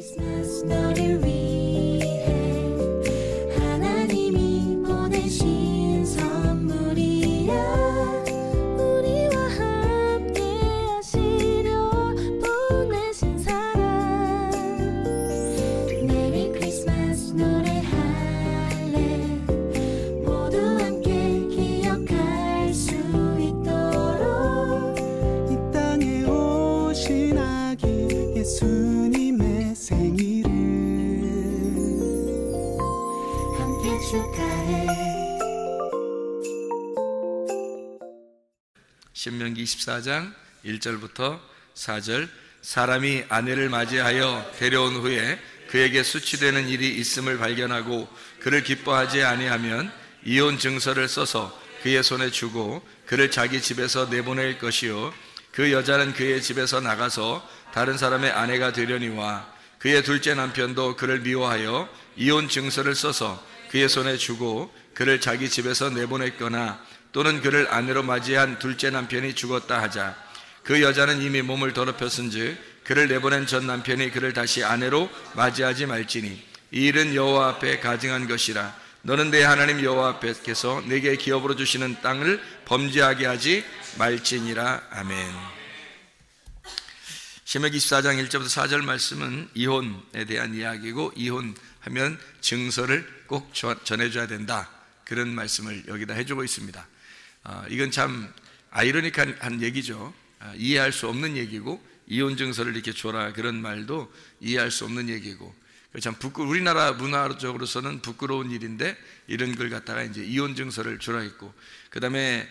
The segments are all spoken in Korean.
크리스마스 너를 위해 하나님이 보내신 선물이야. 우리와 함께 하시려 보내신 사랑. 메리 크리스마스 노래할래. 모두 함께 기억할 수 있도록 이 땅에 오신 아기 예수님의 생일을 함께 축하해. 신명기 24장 1절부터 4절. 사람이 아내를 맞이하여 데려온 후에 그에게 수치되는 일이 있음을 발견하고 그를 기뻐하지 아니하면 이혼 증서를 써서 그의 손에 주고 그를 자기 집에서 내보낼 것이요, 그 여자는 그의 집에서 나가서 다른 사람의 아내가 되려니와 그의 둘째 남편도 그를 미워하여 이혼 증서를 써서 그의 손에 주고 그를 자기 집에서 내보냈거나 또는 그를 아내로 맞이한 둘째 남편이 죽었다 하자. 그 여자는 이미 몸을 더럽혔은즉 그를 내보낸 전 남편이 그를 다시 아내로 맞이하지 말지니 이 일은 여호와 앞에 가증한 것이라. 너는 내 하나님 여호와 앞에서 내게 기업으로 주시는 땅을 범죄하게 하지 말지니라. 아멘. 신명기 24장 1절부터 4절 말씀은 이혼에 대한 이야기고, 이혼하면 증서를 꼭 전해줘야 된다, 그런 말씀을 여기다 해주고 있습니다. 이건 참 아이러니한 얘기죠. 이해할 수 없는 얘기고, 이혼 증서를 이렇게 줘라 그런 말도 이해할 수 없는 얘기고, 참 우리나라 문화적으로서는 부끄러운 일인데 이런 걸 갖다가 이제 이혼 증서를 주라 했고, 그 다음에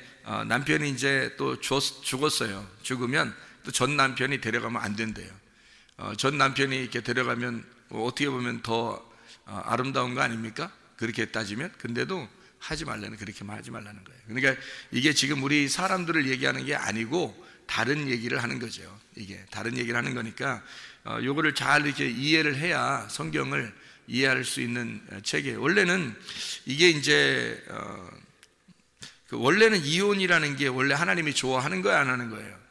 남편이 이제 또 죽었어요. 죽으면 또 전 남편이 데려가면 안 된대요. 전 남편이 이렇게 데려가면 어떻게 보면 더 아름다운 거 아닙니까? 그렇게 따지면. 근데도 하지 말라는, 그렇게만 하지 말라는 거예요. 그러니까 이게 지금 우리 사람들을 얘기하는 게 아니고 다른 얘기를 하는 거죠. 이게 다른 얘기를 하는 거니까 요거를 잘 이렇게 이해를 해야 성경을 이해할 수 있는 책이에요. 원래는 이게 이제 원래는 이혼이라는 게 원래 하나님이 좋아하는 거예요, 안 하는 거예요?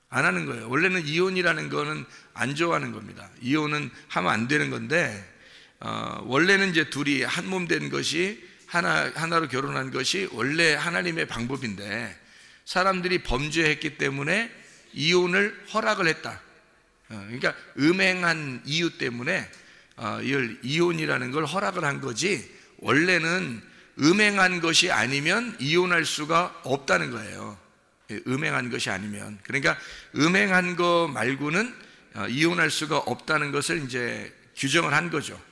안 하는 거예요. 원래는 이혼이라는 거는 안 좋아하는 겁니다. 이혼은 하면 안 되는 건데, 원래는 이제 둘이 한 몸 된 것이 하나로 결혼한 것이 원래 하나님의 방법인데, 사람들이 범죄했기 때문에 이혼을 허락을 했다. 그러니까 음행한 이유 때문에 이걸 이혼이라는 걸 허락을 한 거지, 원래는 음행한 것이 아니면 이혼할 수가 없다는 거예요. 음행한 것이 아니면. 그러니까 음행한 거 말고는 이혼할 수가 없다는 것을 이제 규정을 한 거죠.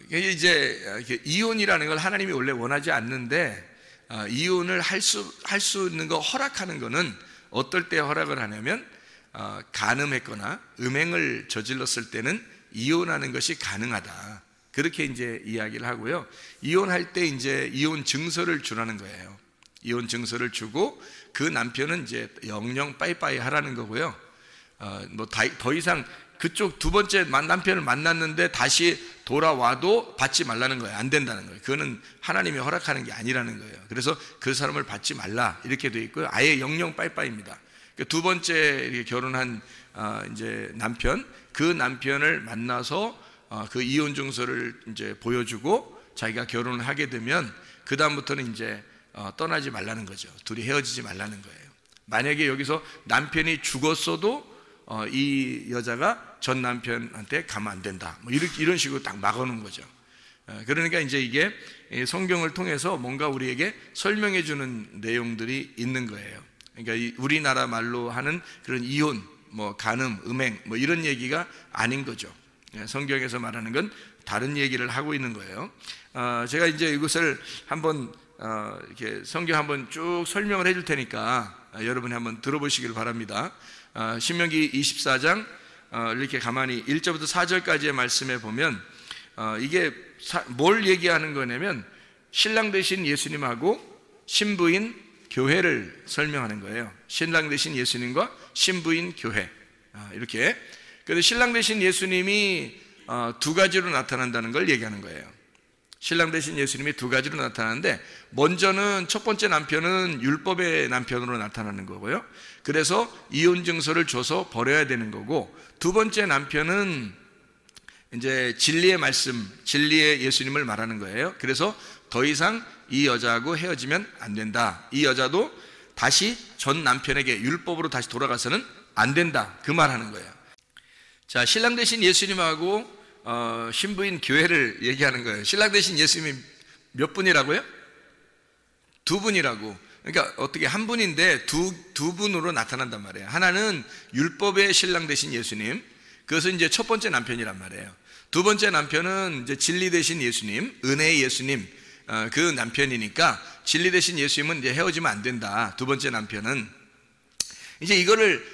이제 이혼이라는 걸 하나님이 원래 원하지 않는데, 이혼을 할 수 있는 거 허락하는 거는 어떨 때 허락을 하냐면, 간음했거나 음행을 저질렀을 때는 이혼하는 것이 가능하다, 그렇게 이제 이야기를 하고요. 이혼할 때 이제 이혼 증서를 주라는 거예요. 이혼 증서를 주고 그 남편은 이제 영영 빠이빠이 하라는 거고요. 뭐 더 이상 그쪽 두 번째 남편을 만났는데 다시 돌아와도 받지 말라는 거예요. 안 된다는 거예요. 그거는 하나님이 허락하는 게 아니라는 거예요. 그래서 그 사람을 받지 말라 이렇게 돼 있고요. 아예 영영 빠이빠이입니다. 두 번째 결혼한 이제 남편, 그 남편을 만나서 그 이혼 증서를 이제 보여주고 자기가 결혼을 하게 되면 그 다음부터는 이제 떠나지 말라는 거죠. 둘이 헤어지지 말라는 거예요. 만약에 여기서 남편이 죽었어도 이 여자가 전 남편한테 가면 안 된다, 뭐 이런 식으로 딱 막아놓은 거죠. 그러니까 이제 이게 성경을 통해서 뭔가 우리에게 설명해 주는 내용들이 있는 거예요. 그러니까 우리나라 말로 하는 그런 이혼, 뭐 간음, 음행, 뭐 이런 얘기가 아닌 거죠. 성경에서 말하는 건 다른 얘기를 하고 있는 거예요. 제가 이제 이것을 한번 이렇게 성경 한번 쭉 설명을 해줄 테니까 여러분이 한번 들어보시길 바랍니다. 신명기 24장 이렇게 가만히 1절부터 4절까지의 말씀에 보면 이게 뭘 얘기하는 거냐면 신랑 되신 예수님하고 신부인 교회를 설명하는 거예요. 신랑 되신 예수님과 신부인 교회, 이렇게. 그래서 신랑 되신 예수님이 두 가지로 나타난다는 걸 얘기하는 거예요. 신랑 되신 예수님이 두 가지로 나타나는데, 먼저는 첫 번째 남편은 율법의 남편으로 나타나는 거고요. 그래서 이혼 증서를 줘서 버려야 되는 거고, 두 번째 남편은 이제 진리의 말씀, 진리의 예수님을 말하는 거예요. 그래서 더 이상 이 여자하고 헤어지면 안 된다. 이 여자도 다시 전 남편에게 율법으로 다시 돌아가서는 안 된다. 그 말하는 거예요. 자, 신랑 대신 예수님하고 신부인 교회를 얘기하는 거예요. 신랑 대신 예수님이 몇 분이라고요? 두 분이라고. 그러니까 어떻게 한 분인데 두 분으로 나타난단 말이에요. 하나는 율법의 신랑 대신 예수님, 그것은 이제 첫 번째 남편이란 말이에요. 두 번째 남편은 이제 진리 대신 예수님, 은혜의 예수님, 그 남편이니까 진리 대신 예수님은 이제 헤어지면 안 된다. 두 번째 남편은 이제 이거를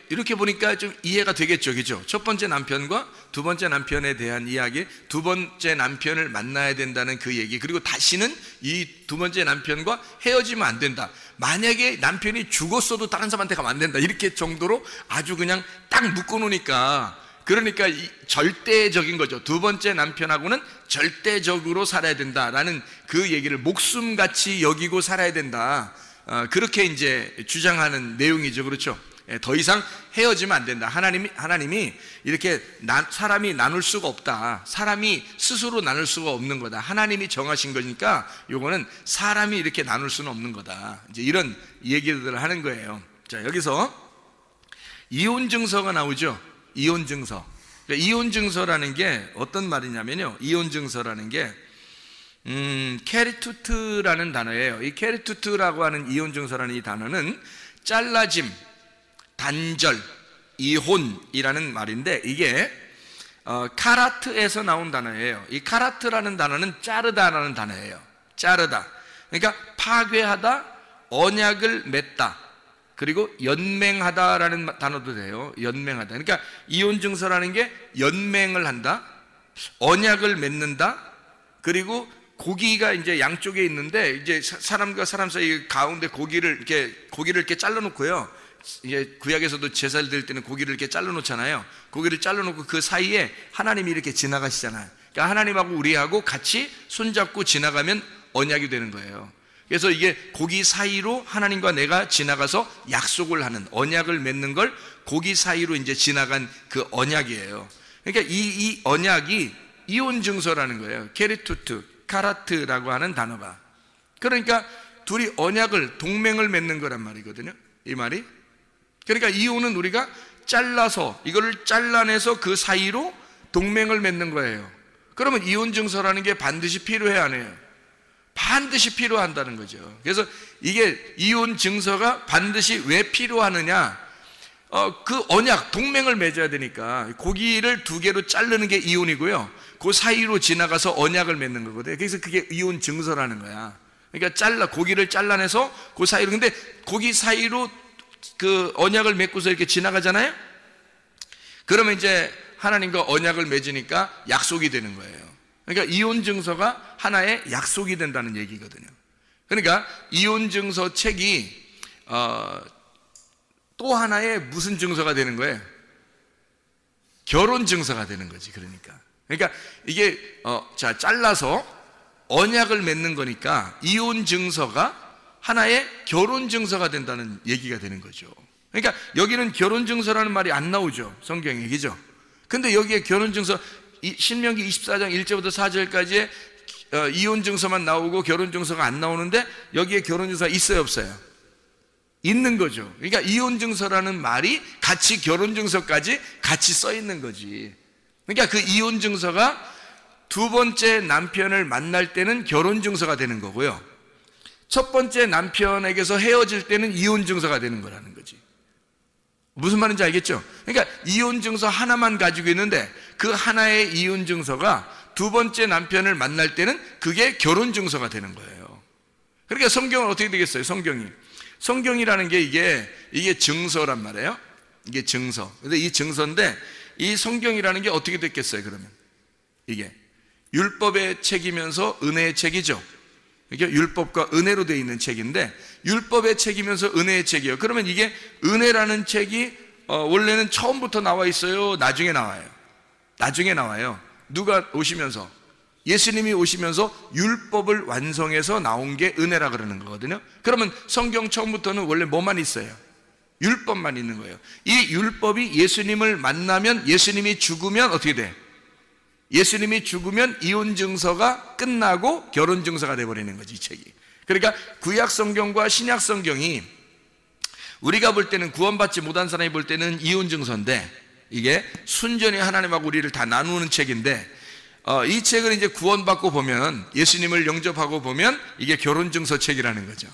이렇게 보니까 좀 이해가 되겠죠, 그죠? 첫 번째 남편과 두 번째 남편에 대한 이야기, 두 번째 남편을 만나야 된다는 그 얘기, 그리고 다시는 이 두 번째 남편과 헤어지면 안 된다. 만약에 남편이 죽었어도 다른 사람한테 가면 안 된다. 이렇게 정도로 아주 그냥 딱 묶어놓으니까, 그러니까 절대적인 거죠. 두 번째 남편하고는 절대적으로 살아야 된다라는 그 얘기를 목숨같이 여기고 살아야 된다. 그렇게 이제 주장하는 내용이죠. 그렇죠? 더 이상 헤어지면 안 된다. 하나님이 이렇게 사람이 나눌 수가 없다. 사람이 스스로 나눌 수가 없는 거다. 하나님이 정하신 거니까 요거는 사람이 이렇게 나눌 수는 없는 거다. 이제 이런 얘기들을 하는 거예요. 자, 여기서 이혼 증서가 나오죠. 이혼 증서. 그러니까 이혼 증서라는 게 어떤 말이냐면요. 이혼 증서라는 게 케리투트라는 단어예요. 이 케리투트라고 하는 이혼 증서라는 이 단어는 잘라짐, 단절, 이혼이라는 말인데, 이게 카라트에서 나온 단어예요. 이 카라트라는 단어는 자르다라는 단어예요. 자르다. 그러니까 파괴하다, 언약을 맺다, 그리고 연맹하다라는 단어도 돼요. 연맹하다. 그러니까 이혼 증서라는 게 연맹을 한다, 언약을 맺는다, 그리고 고기가 이제 양쪽에 있는데, 이제 사람과 사람 사이 가운데 고기를 이렇게 잘라놓고요. 이제 구약에서도 제사를 드릴 때는 고기를 이렇게 잘라놓잖아요. 고기를 잘라놓고 그 사이에 하나님이 이렇게 지나가시잖아요. 그러니까 하나님하고 우리하고 같이 손잡고 지나가면 언약이 되는 거예요. 그래서 이게 고기 사이로 하나님과 내가 지나가서 약속을 하는, 언약을 맺는 걸 고기 사이로 이제 지나간 그 언약이에요. 그러니까 이 언약이 이혼 증서라는 거예요. 케리투트, 카라트라고 하는 단어가. 그러니까 둘이 언약을, 동맹을 맺는 거란 말이거든요. 이 말이. 그러니까 이혼은 우리가 잘라서, 이거를 잘라내서 그 사이로 동맹을 맺는 거예요. 그러면 이혼 증서라는 게 반드시 필요해, 안 해요? 반드시 필요한다는 거죠. 그래서 이게 이혼 증서가 반드시 왜 필요하느냐? 그 언약, 동맹을 맺어야 되니까 고기를 두 개로 자르는 게 이혼이고요. 그 사이로 지나가서 언약을 맺는 거거든요. 그래서 그게 이혼 증서라는 거야. 그러니까 고기를 잘라내서 그 사이로, 근데 고기 사이로 그 언약을 맺고서 이렇게 지나가잖아요. 그러면 이제 하나님과 언약을 맺으니까 약속이 되는 거예요. 그러니까 이혼 증서가 하나의 약속이 된다는 얘기거든요. 그러니까 이혼 증서 책이 또 하나의 무슨 증서가 되는 거예요? 결혼 증서가 되는 거지. 그러니까 이게 잘라서 언약을 맺는 거니까 이혼 증서가 하나의 결혼 증서가 된다는 얘기가 되는 거죠. 그러니까 여기는 결혼 증서라는 말이 안 나오죠, 성경에. 그죠? 근데 여기에 결혼 증서, 신명기 24장 1절부터 4절까지의 이혼 증서만 나오고 결혼 증서가 안 나오는데, 여기에 결혼 증서가 있어요, 없어요? 있는 거죠. 그러니까 이혼 증서라는 말이 같이 결혼 증서까지 같이 써 있는 거지. 그러니까 그 이혼 증서가 두 번째 남편을 만날 때는 결혼 증서가 되는 거고요, 첫 번째 남편에게서 헤어질 때는 이혼 증서가 되는 거라는 거지. 무슨 말인지 알겠죠? 그러니까 이혼 증서 하나만 가지고 있는데 그 하나의 이혼 증서가 두 번째 남편을 만날 때는 그게 결혼 증서가 되는 거예요. 그러니까 성경은 어떻게 되겠어요? 성경이라는 게 이게 증서란 말이에요. 이게 증서. 근데 이 증서인데, 이 성경이라는 게 어떻게 됐겠어요, 그러면? 이게 율법의 책이면서 은혜의 책이죠. 이게 율법과 은혜로 되어 있는 책인데, 율법의 책이면서 은혜의 책이에요. 그러면 이게 은혜라는 책이 원래는 처음부터 나와 있어요? 나중에 나와요? 나중에 나와요. 누가 오시면서? 예수님이 오시면서 율법을 완성해서 나온 게 은혜라 그러는 거거든요. 그러면 성경 처음부터는 원래 뭐만 있어요? 율법만 있는 거예요. 이 율법이 예수님을 만나면, 예수님이 죽으면 어떻게 돼? 예수님이 죽으면 이혼 증서가 끝나고 결혼 증서가 돼버리는 거지, 이 책이. 그러니까 구약 성경과 신약 성경이 우리가 볼 때는, 구원받지 못한 사람이 볼 때는 이혼 증서인데, 이게 순전히 하나님하고 우리를 다 나누는 책인데, 이 책을 이제 구원받고 보면, 예수님을 영접하고 보면 이게 결혼 증서 책이라는 거죠.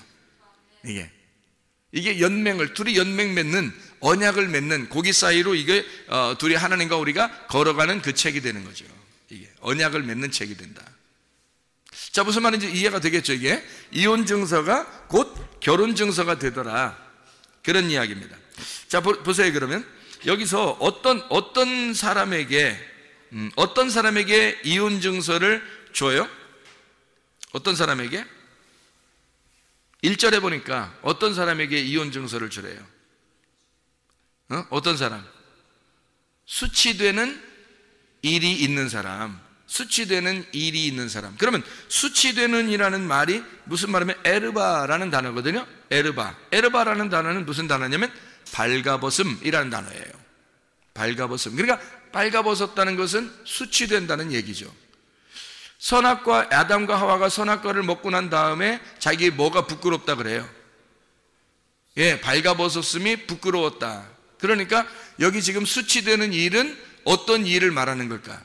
이게 연맹을, 둘이 연맹 맺는, 언약을 맺는, 고기 사이로 이게 둘이 하나님과 우리가 걸어가는 그 책이 되는 거죠. 이게 언약을 맺는 책이 된다. 자, 무슨 말인지 이해가 되겠죠? 이게 이혼 증서가 곧 결혼 증서가 되더라, 그런 이야기입니다. 자, 보세요. 그러면 여기서 어떤 사람에게 이혼 증서를 줘요? 어떤 사람에게? 1절에 보니까 어떤 사람에게 이혼 증서를 주래요? 어떤 사람? 수치되는 일이 있는 사람. 수치되는 일이 있는 사람. 그러면 수치되는 이라는 말이 무슨 말이면 에르바라는 단어거든요. 에르바라는 단어는 무슨 단어냐면 발가벗음이라는 단어예요. 발가벗음. 그러니까 발가벗었다는 것은 수치된다는 얘기죠. 선악과, 아담과 하와가 선악과를 먹고 난 다음에 자기 뭐가 부끄럽다 그래요? 발가벗었음이 부끄러웠다. 그러니까 여기 지금 수치되는 일은 어떤 일을 말하는 걸까?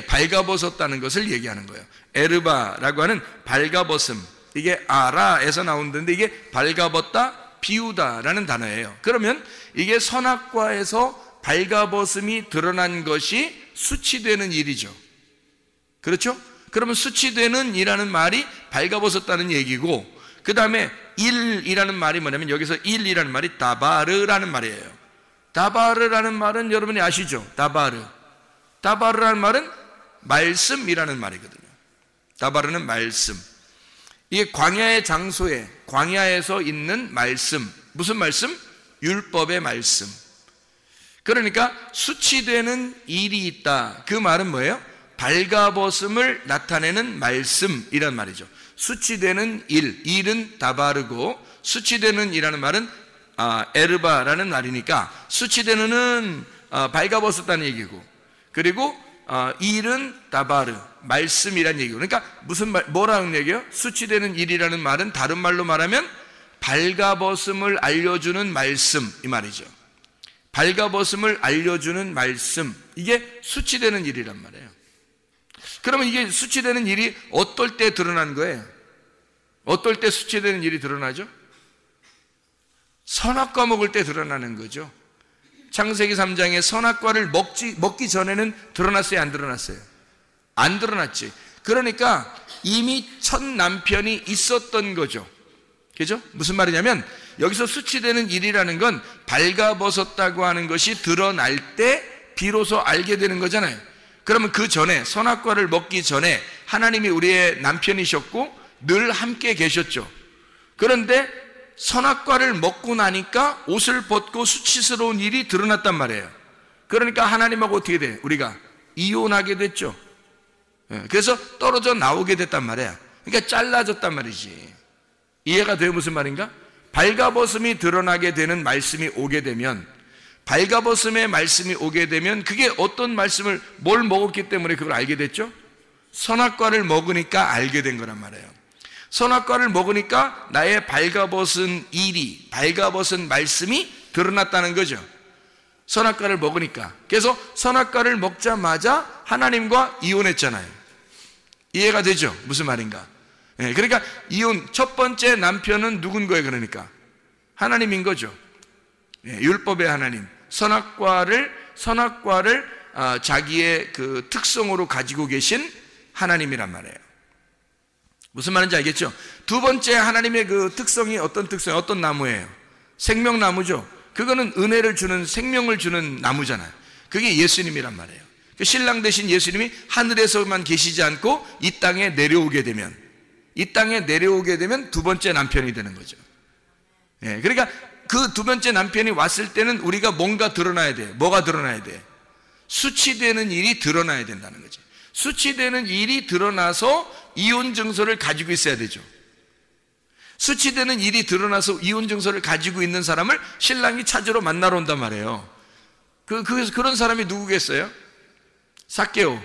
발가벗었다는 것을 얘기하는 거예요. 에르바라고 하는 발가벗음, 이게 아라에서 나오는데 이게 발가벗다, 비우다라는 단어예요. 그러면 이게 선악과에서 발가벗음이 드러난 것이 수치되는 일이죠. 그렇죠? 그러면 수치되는 이라는 말이 발가벗었다는 얘기고, 그 다음에 일이라는 말이 뭐냐면 여기서 일이라는 말이 다바르라는 말이에요. 다바르라는 말은 여러분이 아시죠? 다바르라는 말은 말씀이라는 말이거든요. 다바르는 말씀. 이게 광야의 장소에, 광야에서 있는 말씀. 무슨 말씀? 율법의 말씀. 그러니까 수치되는 일이 있다. 그 말은 뭐예요? 발가벗음을 나타내는 말씀이란 말이죠. 수치되는 일은 다바르고, 수치되는 이라는 말은 에르바라는 말이니까 수치되는은 발가벗었다는 얘기고, 그리고 일은 다바르, 말씀이란 얘기고. 그러니까 뭐라는 얘기예요? 수치되는 일이라는 말은 다른 말로 말하면 발가벗음을 알려주는 말씀, 이 말이죠. 발가벗음을 알려주는 말씀, 이게 수치되는 일이란 말이에요. 그러면 이게 수치되는 일이 어떨 때 드러난 거예요? 어떨 때 수치되는 일이 드러나죠? 선악과 먹을 때 드러나는 거죠. 창세기 3장에 선악과를 먹기 전에는 드러났어요, 안 드러났어요? 안 드러났지. 그러니까 이미 첫 남편이 있었던 거죠. 그죠? 무슨 말이냐면 여기서 수치되는 일이라는 건 발가벗었다고 하는 것이 드러날 때 비로소 알게 되는 거잖아요. 그러면 그 전에, 선악과를 먹기 전에 하나님이 우리의 남편이셨고 늘 함께 계셨죠. 그런데 선악과를 먹고 나니까 옷을 벗고 수치스러운 일이 드러났단 말이에요. 그러니까 하나님하고 어떻게 돼? 우리가 이혼하게 됐죠. 그래서 떨어져 나오게 됐단 말이야. 그러니까 잘라졌단 말이지. 이해가 돼요? 무슨 말인가? 발가벗음이 드러나게 되는 말씀이 오게 되면, 발가벗음의 말씀이 오게 되면 그게 어떤 말씀을, 뭘 먹었기 때문에 그걸 알게 됐죠? 선악과를 먹으니까 알게 된 거란 말이에요. 선악과를 먹으니까 나의 발가벗은 일이, 발가벗은 말씀이 드러났다는 거죠. 선악과를 먹으니까. 그래서 선악과를 먹자마자 하나님과 이혼했잖아요. 이해가 되죠? 무슨 말인가? 그러니까 이혼, 첫 번째 남편은 누군 거예요? 그러니까 하나님인 거죠. 율법의 하나님. 선악과를 자기의 그 특성으로 가지고 계신 하나님이란 말이에요. 무슨 말인지 알겠죠? 두 번째 하나님의 그 특성이 어떤 특성이에요? 어떤 나무예요? 생명나무죠. 그거는 은혜를 주는, 생명을 주는 나무잖아요. 그게 예수님이란 말이에요. 그 신랑 되신 예수님이 하늘에서만 계시지 않고 이 땅에 내려오게 되면 두 번째 남편이 되는 거죠. 그러니까 그 두 번째 남편이 왔을 때는 우리가 뭔가 드러나야 돼요. 뭐가 드러나야 돼? 수치되는 일이 드러나야 된다는 거죠. 수치되는 일이 드러나서 이혼 증서를 가지고 있어야 되죠. 수치되는 일이 드러나서 이혼 증서를 가지고 있는 사람을 신랑이 찾으러 만나러 온단 말이에요. 그런 사람이 누구겠어요? 삭개오.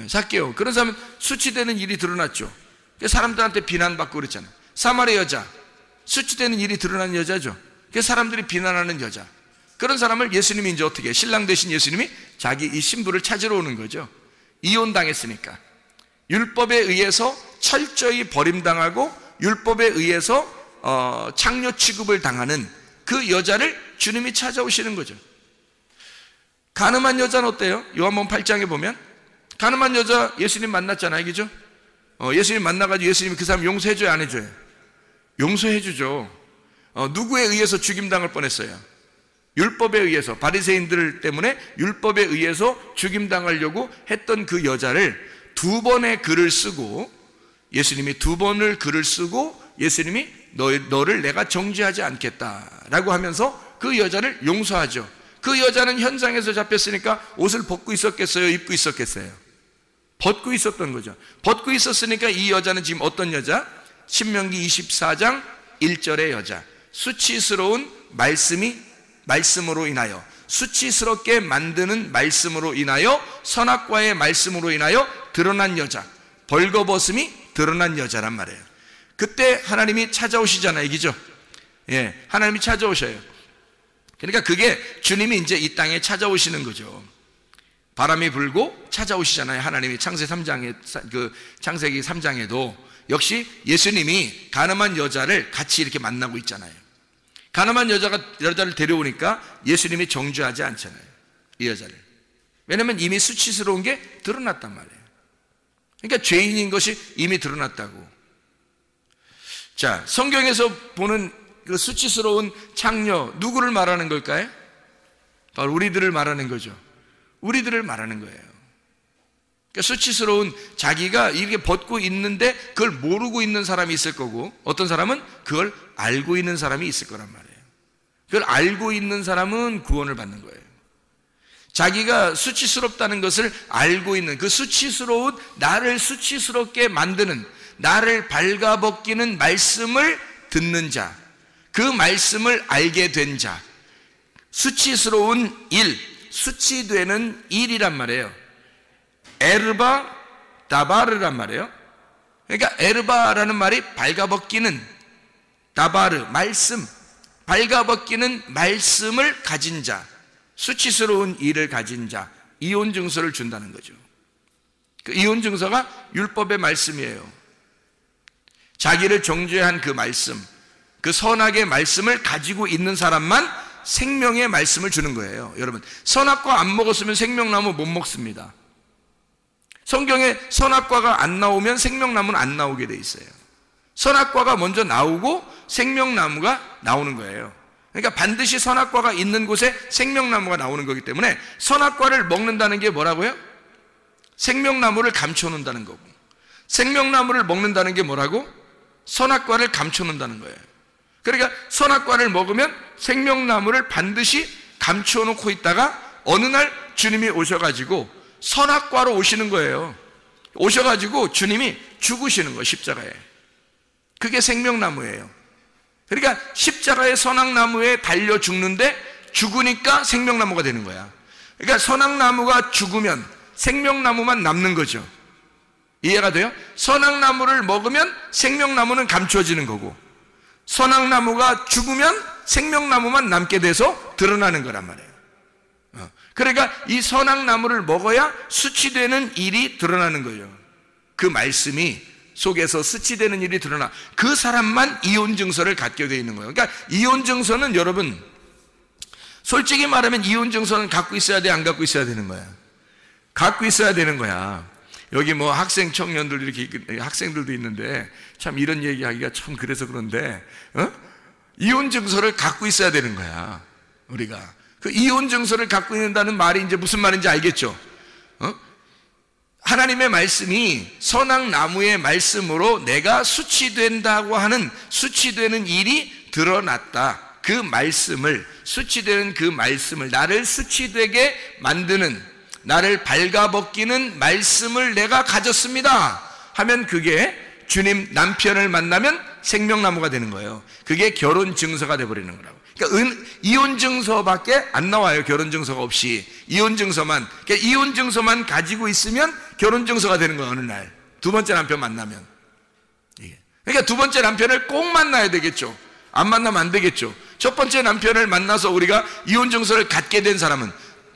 삭개오. 그런 사람은 수치되는 일이 드러났죠. 사람들한테 비난받고 그랬잖아요. 사마리아 여자, 수치되는 일이 드러난 여자죠. 사람들이 비난하는 여자. 그런 사람을 예수님이 이제 어떻게, 신랑 되신 예수님이 자기 이 신부를 찾으러 오는 거죠. 이혼당했으니까. 율법에 의해서 철저히 버림당하고 율법에 의해서 창녀 취급을 당하는 그 여자를 주님이 찾아오시는 거죠. 가늠한 여자는 어때요? 요한복음 8장에 보면 가늠한 여자 예수님 만났잖아요, 그죠? 예수님 만나가지고 예수님이 그 사람 용서해줘요, 안 해줘요? 용서해주죠. 누구에 의해서 죽임당할 뻔했어요? 율법에 의해서, 바리새인들 때문에 율법에 의해서 죽임당하려고 했던 그 여자를 2번의 글을 쓰고, 예수님이 2번을 글을 쓰고 예수님이 너를 내가 정죄하지 않겠다라고 하면서 그 여자를 용서하죠. 그 여자는 현장에서 잡혔으니까 옷을 벗고 있었겠어요? 입고 있었겠어요? 벗고 있었던 거죠. 벗고 있었으니까 이 여자는 지금 어떤 여자? 신명기 24장 1절의 여자. 수치스러운 말씀으로 인하여, 수치스럽게 만드는 말씀으로 인하여, 선악과의 말씀으로 인하여 드러난 여자, 벌거벗음이 드러난 여자란 말이에요. 그때 하나님이 찾아오시잖아요, 그죠? 예, 하나님이 찾아오셔요. 그러니까 그게 주님이 이제 이 땅에 찾아오시는 거죠. 바람이 불고 찾아오시잖아요, 하나님이. 창세기 3장에도 역시 예수님이 가늠한 여자를 같이 이렇게 만나고 있잖아요. 가늠한 여자를 데려오니까 예수님이 정죄하지 않잖아요, 이 여자를. 왜냐하면 이미 수치스러운 게 드러났단 말이에요. 그러니까 죄인인 것이 이미 드러났다고. 자, 성경에서 보는 그 수치스러운 창녀, 누구를 말하는 걸까요? 바로 우리들을 말하는 거죠. 우리들을 말하는 거예요. 그러니까 수치스러운, 자기가 이렇게 벗고 있는데 그걸 모르고 있는 사람이 있을 거고, 어떤 사람은 그걸 알고 있는 사람이 있을 거란 말이에요. 그걸 알고 있는 사람은 구원을 받는 거예요. 자기가 수치스럽다는 것을 알고 있는, 그 수치스러운, 나를 수치스럽게 만드는, 나를 발가벗기는 말씀을 듣는 자, 그 말씀을 알게 된 자, 수치스러운 일, 수치되는 일이란 말이에요. 에르바 다바르란 말이에요. 그러니까 에르바라는 말이 발가벗기는, 다바르 말씀, 발가벗기는 말씀을 가진 자, 수치스러운 일을 가진 자, 이혼 증서를 준다는 거죠. 그 이혼 증서가 율법의 말씀이에요. 자기를 정죄한 그 말씀, 그 선악의 말씀을 가지고 있는 사람만 생명의 말씀을 주는 거예요. 여러분, 선악과 안 먹었으면 생명나무 못 먹습니다. 성경에 선악과가 안 나오면 생명나무는 안 나오게 돼 있어요. 선악과가 먼저 나오고 생명나무가 나오는 거예요. 그러니까 반드시 선악과가 있는 곳에 생명나무가 나오는 거기 때문에 선악과를 먹는다는 게 뭐라고요? 생명나무를 감춰놓는다는 거고, 생명나무를 먹는다는 게 뭐라고? 선악과를 감춰놓는다는 거예요. 그러니까 선악과를 먹으면 생명나무를 반드시 감춰놓고 있다가 어느 날 주님이 오셔가지고 선악과로 오시는 거예요. 오셔가지고 주님이 죽으시는 거예요, 십자가에. 그게 생명나무예요. 그러니까 십자가의 선악나무에 달려 죽는데 죽으니까 생명나무가 되는 거야. 그러니까 선악나무가 죽으면 생명나무만 남는 거죠. 이해가 돼요? 선악나무를 먹으면 생명나무는 감춰지는 거고, 선악나무가 죽으면 생명나무만 남게 돼서 드러나는 거란 말이에요. 그러니까 이 선악나무를 먹어야 수치되는 일이 드러나는 거예요. 그 말씀이 속에서 수치되는 일이 드러나, 그 사람만 이혼 증서를 갖게 되어 있는 거예요. 그러니까 이혼 증서는, 여러분 솔직히 말하면 이혼 증서는 갖고 있어야 돼, 안 갖고 있어야 되는 거야? 갖고 있어야 되는 거야. 여기 뭐 학생 청년들, 이렇게 학생들도 있는데 참 이런 얘기하기가 참 그래서 그런데, 이혼 증서를 갖고 있어야 되는 거야. 우리가 그 이혼 증서를 갖고 있는다는 말이 이제 무슨 말인지 알겠죠? 하나님의 말씀이 선악나무의 말씀으로 내가 수치된다고 하는, 수치되는 일이 드러났다. 그 말씀을, 수치되는 그 말씀을, 나를 수치되게 만드는, 나를 발가벗기는 말씀을 내가 가졌습니다 하면 그게 주님 남편을 만나면 생명나무가 되는 거예요. 그게 결혼 증서가 되어버리는 거라고. 그러니까 이혼 증서밖에 안 나와요. 결혼 증서가 없이 이혼 증서만. 그러니까 이혼 증서만 가지고 있으면 결혼 증서가 되는 거예요. 어느 날 두 번째 남편 만나면. 그러니까 두 번째 남편을 꼭 만나야 되겠죠. 안 만나면 안 되겠죠. 첫 번째 남편을 만나서 우리가 이혼 증서를 갖게 된 사람은,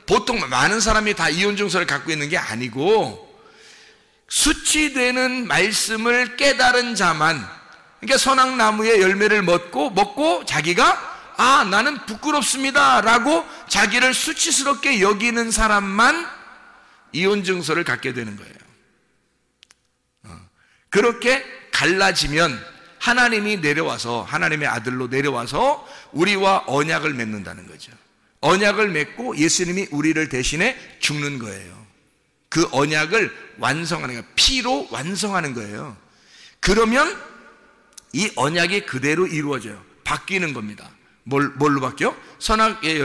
보통 많은 사람이 다 이혼 증서를 갖고 있는 게 아니고, 수치되는 말씀을 깨달은 자만, 그러니까 선악나무의 열매를 먹고 자기가 나는 부끄럽습니다 라고 자기를 수치스럽게 여기는 사람만 이혼 증서를 갖게 되는 거예요. 그렇게 갈라지면 하나님이 내려와서, 하나님의 아들로 내려와서 우리와 언약을 맺는다는 거죠. 언약을 맺고 예수님이 우리를 대신해 죽는 거예요. 그 언약을 완성하는 거예요. 피로 완성하는 거예요. 그러면 이 언약이 그대로 이루어져요. 바뀌는 겁니다. 뭘로 바뀌어? 선악의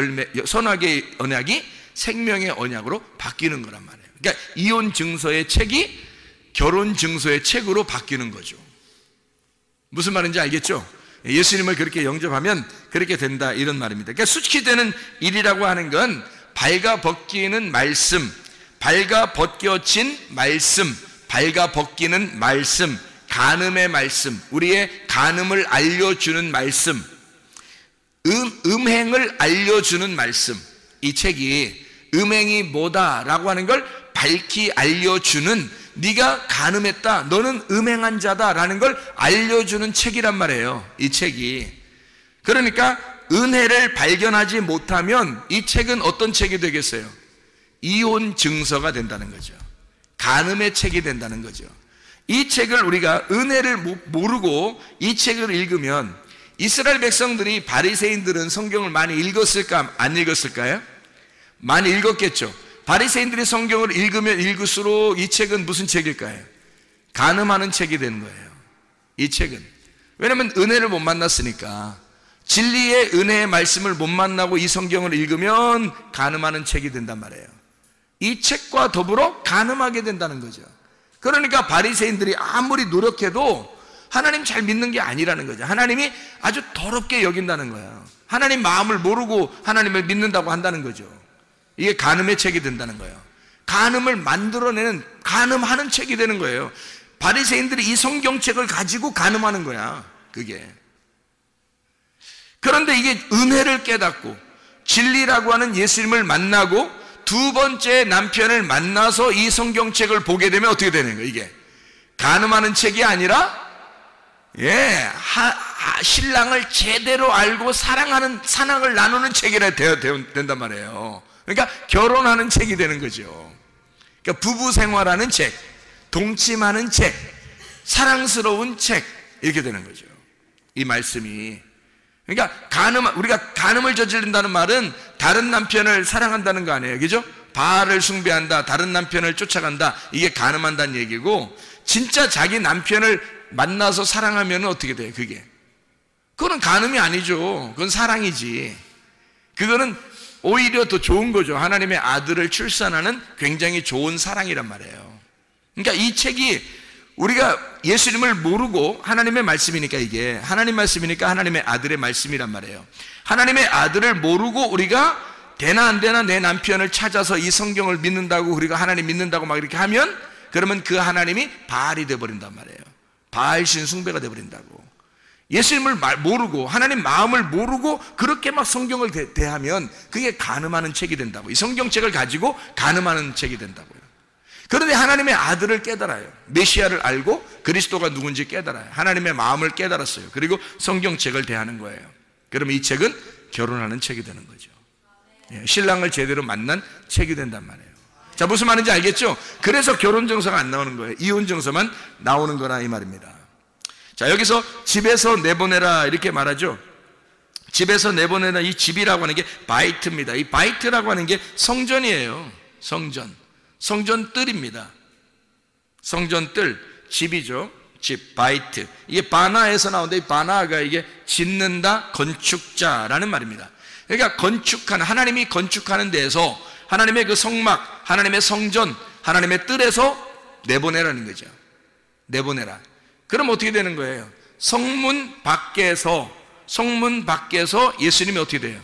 언약이 생명의 언약으로 바뀌는 거란 말이에요. 그러니까 이혼 증서의 책이 결혼 증서의 책으로 바뀌는 거죠. 무슨 말인지 알겠죠? 예수님을 그렇게 영접하면 그렇게 된다, 이런 말입니다. 그러니까 수치되는 일이라고 하는 건 발가 벗기는 말씀, 발가 벗겨진 말씀, 발가 벗기는 말씀, 간음의 말씀, 우리의 간음을 알려주는 말씀, 음행을 알려주는 말씀. 이 책이 음행이 뭐다라고 하는 걸 밝히 알려주는, 네가 간음했다, 너는 음행한 자다라는 걸 알려주는 책이란 말이에요, 이 책이. 그러니까 은혜를 발견하지 못하면 이 책은 어떤 책이 되겠어요? 이혼 증서가 된다는 거죠. 간음의 책이 된다는 거죠. 이 책을 우리가 은혜를 모르고 이 책을 읽으면, 이스라엘 백성들이, 바리새인들은 성경을 많이 읽었을까, 안 읽었을까요? 많이 읽었겠죠. 바리새인들이 성경을 읽으면 읽을수록 이 책은 무슨 책일까요? 간음하는 책이 되는 거예요, 이 책은. 왜냐하면 은혜를 못 만났으니까. 진리의 은혜의 말씀을 못 만나고 이 성경을 읽으면 간음하는 책이 된단 말이에요. 이 책과 더불어 간음하게 된다는 거죠. 그러니까 바리새인들이 아무리 노력해도 하나님 잘 믿는 게 아니라는 거죠. 하나님이 아주 더럽게 여긴다는 거예요. 하나님 마음을 모르고 하나님을 믿는다고 한다는 거죠. 이게 간음의 책이 된다는 거예요. 간음을 만들어내는, 간음하는 책이 되는 거예요. 바리새인들이 이 성경책을 가지고 간음하는 거야, 그게. 그런데 이게 은혜를 깨닫고 진리라고 하는 예수님을 만나고 두 번째 남편을 만나서 이 성경책을 보게 되면 어떻게 되는 거예요? 이게 간음하는 책이 아니라 신랑을 제대로 알고 사랑을 나누는 책이라 된단 말이에요. 그러니까 결혼하는 책이 되는 거죠. 그러니까 부부 생활하는 책, 동침하는 책, 사랑스러운 책, 이렇게 되는 거죠, 이 말씀이. 그러니까 우리가 간음을 저지른다는 말은 다른 남편을 사랑한다는 거 아니에요, 그죠? 바알을 숭배한다, 다른 남편을 쫓아간다, 이게 간음한다는 얘기고, 진짜 자기 남편을 만나서 사랑하면 어떻게 돼요? 그거는 간음이 아니죠. 그건 사랑이지. 그거는 오히려 더 좋은 거죠. 하나님의 아들을 출산하는 굉장히 좋은 사랑이란 말이에요. 그러니까 이 책이, 우리가 예수님을 모르고, 하나님의 말씀이니까, 이게 하나님 말씀이니까 하나님의 아들의 말씀이란 말이에요. 하나님의 아들을 모르고 우리가 되나 안 되나 내 남편을 찾아서 이 성경을 믿는다고, 우리가 하나님 믿는다고 막 이렇게 하면, 그러면 그 하나님이 바알이 돼버린단 말이에요. 바알신 숭배가 돼버린다고. 예수님을 모르고, 하나님 마음을 모르고 그렇게 막 성경을 대하면 그게 간음하는 책이 된다고. 이 성경책을 가지고 간음하는 책이 된다고요. 그런데 하나님의 아들을 깨달아요. 메시아를 알고 그리스도가 누군지 깨달아요. 하나님의 마음을 깨달았어요. 그리고 성경책을 대하는 거예요. 그러면 이 책은 결혼하는 책이 되는 거죠. 신랑을 제대로 만난 책이 된단 말이에요. 자, 무슨 말인지 알겠죠? 그래서 결혼증서가 안 나오는 거예요. 이혼증서만 나오는 거라, 이 말입니다. 자, 여기서 집에서 내보내라 이렇게 말하죠. 집에서 내보내라, 이 집이라고 하는 게 바이트입니다. 이 바이트라고 하는 게 성전이에요. 성전뜰입니다. 성전뜰, 집이죠. 집, 바이트. 이게 바나에서 나오는데, 이 바나가 이게 짓는다, 건축자라는 말입니다. 그러니까 하나님이 건축하는 데에서 하나님의 그 성막, 하나님의 성전, 하나님의 뜰에서 내보내라는 거죠. 내보내라. 그럼 어떻게 되는 거예요? 성문 밖에서 성문 밖에서 예수님이 어떻게 돼요?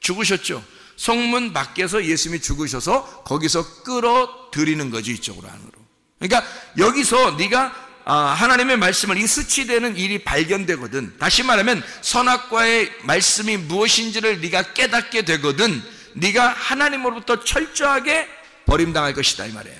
죽으셨죠. 성문 밖에서 예수님이 죽으셔서 거기서 끌어들이는 거죠, 이쪽으로 안으로. 그러니까 여기서 네가 하나님의 말씀을, 이 수치되는 일이 발견되거든. 다시 말하면 선악과의 말씀이 무엇인지를 네가 깨닫게 되거든. 네가 하나님으로부터 철저하게 버림당할 것이다, 이 말이에요.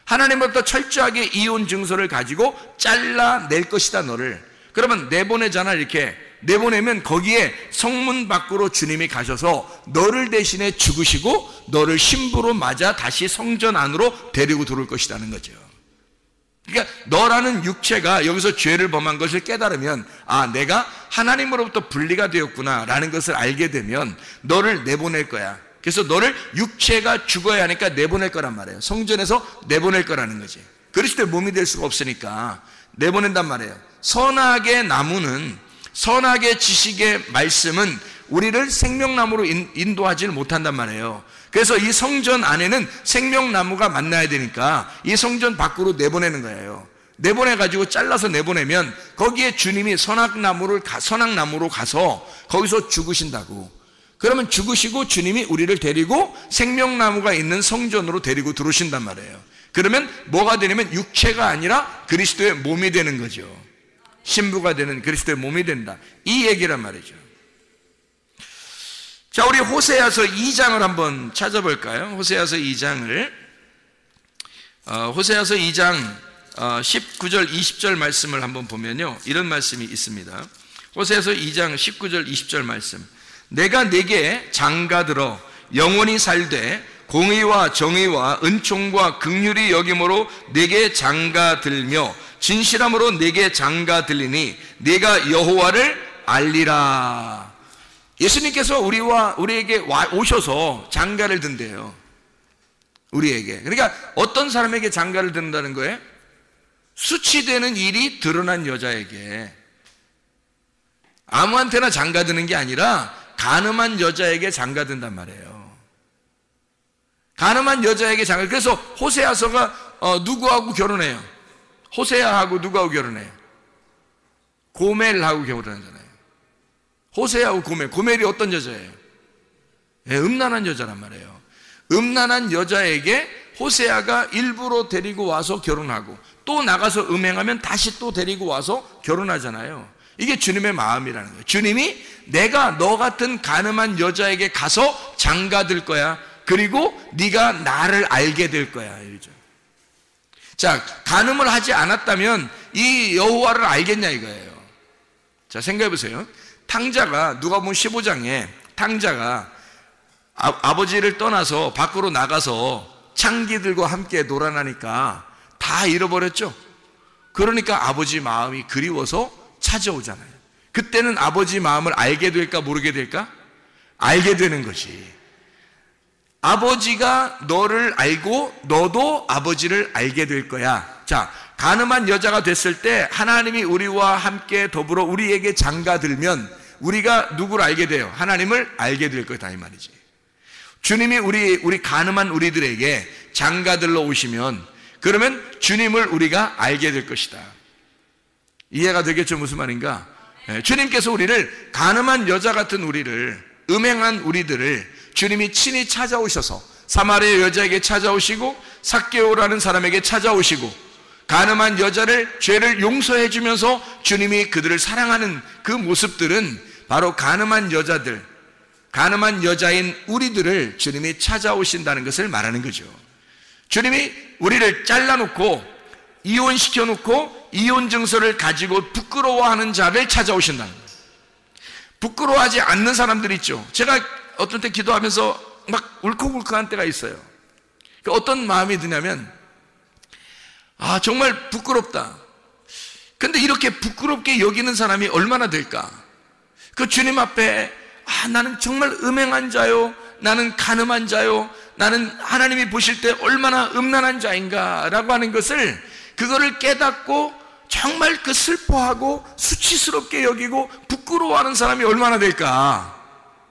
하나님으로부터 철저하게 이혼 증서를 가지고 잘라낼 것이다, 너를. 그러면 내보내잖아. 이렇게 내보내면 거기에 성문 밖으로 주님이 가셔서 너를 대신에 죽으시고 너를 신부로 맞아 다시 성전 안으로 데리고 들어올 것이라는 거죠. 그러니까 너라는 육체가 여기서 죄를 범한 것을 깨달으면, 내가 하나님으로부터 분리가 되었구나 라는 것을 알게 되면 너를 내보낼 거야. 그래서 너를, 육체가 죽어야 하니까 내보낼 거란 말이에요. 성전에서 내보낼 거라는 거지. 그리스도의 몸이 될 수가 없으니까 내보낸단 말이에요. 선악의 나무는, 선악의 지식의 말씀은 우리를 생명나무로 인도하지를 못한단 말이에요. 그래서 이 성전 안에는 생명나무가 만나야 되니까 이 성전 밖으로 내보내는 거예요. 내보내가지고 잘라서 내보내면 거기에 주님이 선악나무로 가서 거기서 죽으신다고. 그러면 죽으시고 주님이 우리를 데리고 생명나무가 있는 성전으로 데리고 들어오신단 말이에요. 그러면 뭐가 되냐면 육체가 아니라 그리스도의 몸이 되는 거죠. 신부가 되는 그리스도의 몸이 된다, 이 얘기란 말이죠. 자, 우리 호세아서 2장을 한번 찾아볼까요? 호세아서 2장을, 호세아서 2장 19절 20절 말씀을 한번 보면요, 이런 말씀이 있습니다. 호세아서 2장 19절 20절 말씀. 내가 네게 장가들어 영원히 살되 공의와 정의와 은총과 긍휼이 여김으로 네게 장가들며 진실함으로 네게 장가들리니 네가 여호와를 알리라. 예수님께서 우리에게 오셔서 장가를 든대요, 우리에게. 그러니까 어떤 사람에게 장가를 든다는 거예요? 수치되는 일이 드러난 여자에게. 아무한테나 장가드는 게 아니라 간음한 여자에게 장가든단 말이에요. 간음한 여자에게 장가. 그래서 호세아서가 누구하고 결혼해요? 호세아하고 누구하고 결혼해요? 고멜하고 결혼하잖아요. 호세아하고 고멜이 어떤 여자예요? 음란한 여자란 말이에요. 음란한 여자에게 호세아가 일부러 데리고 와서 결혼하고 또 나가서 음행하면 다시 또 데리고 와서 결혼하잖아요. 이게 주님의 마음이라는 거예요. 주님이 내가 너 같은 간음한 여자에게 가서 장가들 거야. 그리고 네가 나를 알게 될 거야, 이러죠. 자, 간음을 하지 않았다면 이 여호와를 알겠냐 이거예요. 자, 생각해 보세요. 탕자가, 누가복음 15장에 탕자가 아버지를 떠나서 밖으로 나가서 창기들과 함께 놀아나니까 다 잃어버렸죠. 그러니까 아버지 마음이 그리워서 찾아오잖아요. 그때는 아버지 마음을 알게 될까 모르게 될까? 알게 되는 것이. 아버지가 너를 알고 너도 아버지를 알게 될 거야. 자, 간음한 여자가 됐을 때 하나님이 우리와 함께 더불어 우리에게 장가들면 우리가 누구를 알게 돼요? 하나님을 알게 될 거다, 이 말이지. 주님이 우리 간음한 우리들에게 장가들러 오시면 그러면 주님을 우리가 알게 될 것이다. 이해가 되겠죠? 무슨 말인가? 주님께서 우리를, 간음한 여자 같은 우리를, 음행한 우리들을 주님이 친히 찾아오셔서 사마리아 여자에게 찾아오시고 삭개오라는 사람에게 찾아오시고 간음한 여자를, 죄를 용서해 주면서 주님이 그들을 사랑하는 그 모습들은 바로 간음한 여자들, 간음한 여자인 우리들을 주님이 찾아오신다는 것을 말하는 거죠. 주님이 우리를 잘라놓고 이혼시켜놓고 이혼 증서를 가지고 부끄러워하는 자를 찾아오신다는 거예요. 부끄러워하지 않는 사람들 있죠. 제가 어떤 때 기도하면서 막 울컥울컥한 때가 있어요. 어떤 마음이 드냐면, 정말 부끄럽다. 근데 이렇게 부끄럽게 여기는 사람이 얼마나 될까? 그 주님 앞에 나는 정말 음행한 자요, 나는 간음한 자요, 나는 하나님이 보실 때 얼마나 음란한 자인가 라고 하는 것을, 그거를 깨닫고 정말 그 슬퍼하고 수치스럽게 여기고 부끄러워하는 사람이 얼마나 될까?